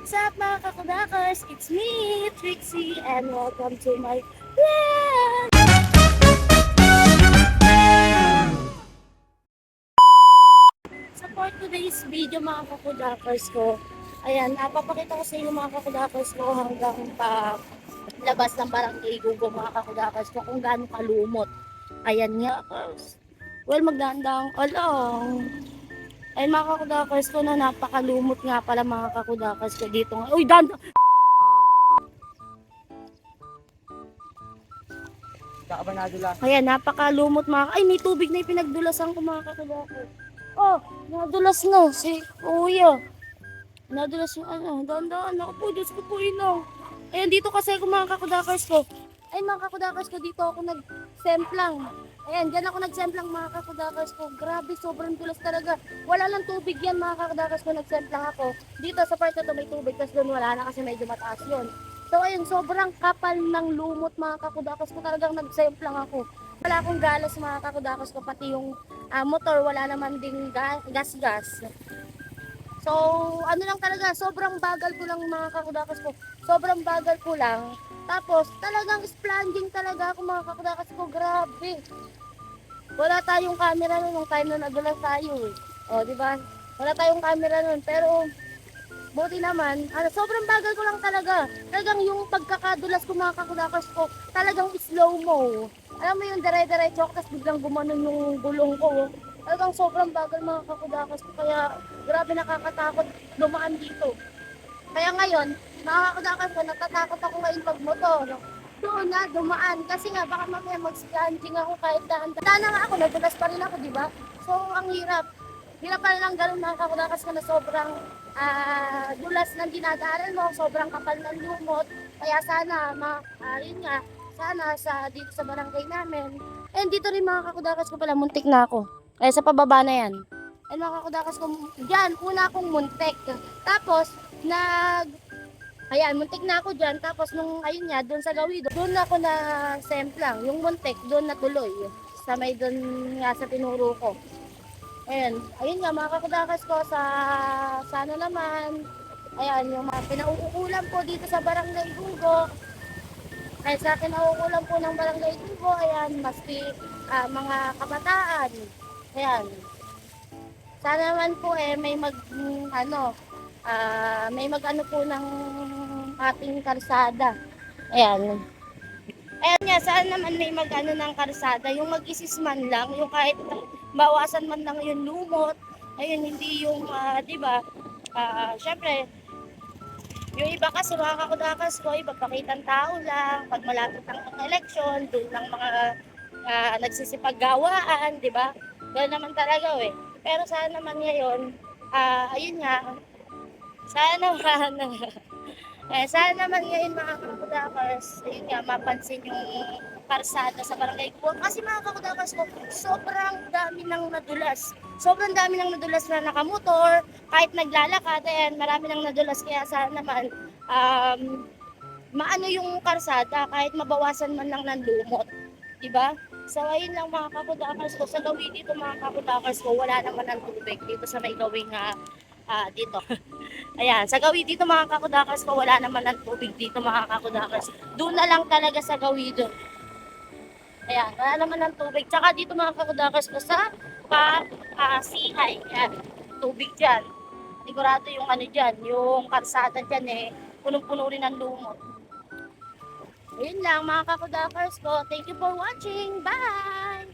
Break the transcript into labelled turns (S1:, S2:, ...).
S1: What's up mga kakudakers? It's me, Trixie, and welcome to my vlog! So for today's video mga kakudakers ko, ayan, napapakita ko sa inyo mga kakudakers ko hanggang pa labas ng barangay Gugo mga kakudakers ko kung gaano kalumot. Ayan nga, well magdandang ka lang. Ay mga kakudakers ko na napakalumot nga pala mga kakudakers ko dito nga. Uy,
S2: Kakabanado lang.
S1: ayan, napakalumot mga... Ay, may tubig na ipinagdulasan ko mga kakudakers. Oh, nadulas na si Kuya. Nadulas yung ano, dahan-dahan. Ako po, Diyos ko po inaw. Ayan, dito kasi ako mga kakudakers ko. Ay, mga kakudakers ko, dito ako nag-semplang. Ayan, dyan ako nag-semplang mga kakudakers ko. Grabe, sobrang dulas talaga. Wala lang tubig yan mga kakudakers ko, nag-semplang ako. Dito sa part na to may tubig, tapos doon wala na kasi medyo mataas yun. So ayun, sobrang kapal ng lumot mga kakudakers ko. Talagang nag-semplang ako. Wala akong galos mga kakudakers ko, pati yung motor, wala naman ding gas-gas. So, ano lang talaga, sobrang bagal ko lang mga kakudakas ko. Sobrang bagal ko lang. Tapos, talagang splunging talaga ako mga kakudakas ko. Grabe. Wala tayong camera nun nung time na nagulat tayo eh. O, di ba? Wala tayong camera nun. Pero, buti naman, sobrang bagal ko lang talaga. Talagang yung pagkakadulas ko mga kakudakas ko, talagang slow-mo. Alam mo yung dire-diretso ako, tapos biglang gumanon yung gulong ko. Talagang sobrang bagal mga kakudakas ko, kaya grabe nakakatakot dumaan dito. Kaya ngayon, mga kakudakas ko, natatakot ako ngayon pag motor. Doon na, dumaan. Kasi nga, baka mamaya mag-scanning ako kahit dahan-dahan. Dana nga ako, nadulas pa rin ako, di ba? So, ang hirap. Hirap pa rin lang ganun mga kakudakas ko na sobrang dulas ng dinadaanan mo, sobrang kapal ng lumot. Kaya sana, yun nga, sana dito sa barangay namin. And dito rin mga kakudakas ko pala, muntik na ako. Kaya sa pababa na yan. And mga kakudakas ko, dyan, una akong muntik. Tapos, ayan, muntik na ako dyan. Tapos nung, ayun nga, doon sa Gawido, doon ako na semplang. Yung muntik, doon natuloy. Sa may doon nga sa tinuro ko. Ayun nga, mga kakudakas ko sa ano naman. Ayan, yung mga pinauukulan po dito sa Barangay Gugo. Ay, sa kinauukulan po ng Barangay Gugo, ayan, maski mga kabataan. Ayan, sana naman po may may mag-ano po ng ating karsada. Ayan. Ayan nga, saan naman may mag-ano ng karsada, yung mag-isis man lang, yung kahit bawasan man lang yung lumot, ayun, hindi yung, di ba, syempre, yung iba kasi mga kakudakas ko, iba pakitang tao lang, pag malapit ang eleksyon, doon ng mga nagsisipaggawaan, di ba? Doon naman talaga eh. Pero sana naman ngayon, ayun nga, sana naman, sana naman ngayon mga kakudakers, ayun nga, mapansin yung karsada sa barangay ko. Kasi mga kakudakers ko, sobrang dami ng nadulas. Sobrang dami ng nadulas na nakamotor, kahit naglalakad, ayan, marami ng nadulas. Kaya sana naman, maano yung karsada, kahit mabawasan man lang ng lumot. Diba? So, ayun lang mga kakudakers ko. Sa gawin dito mga kakudakers ko, wala naman ng tubig dito sa may gawing dito. Ayan, sa gawin dito mga kakudakers ko, wala naman ng tubig dito mga kakudakers. Doon na lang talaga sa gawin. Ayan, wala naman ng tubig. Tsaka dito mga kakudakers ko sa sihay. Ayan, tubig dyan. Sigurado yung ano dyan, yung karsada dyan punong-puno rin ng lumot. Ayun lang mga kakudakers ko. Thank you for watching. Bye!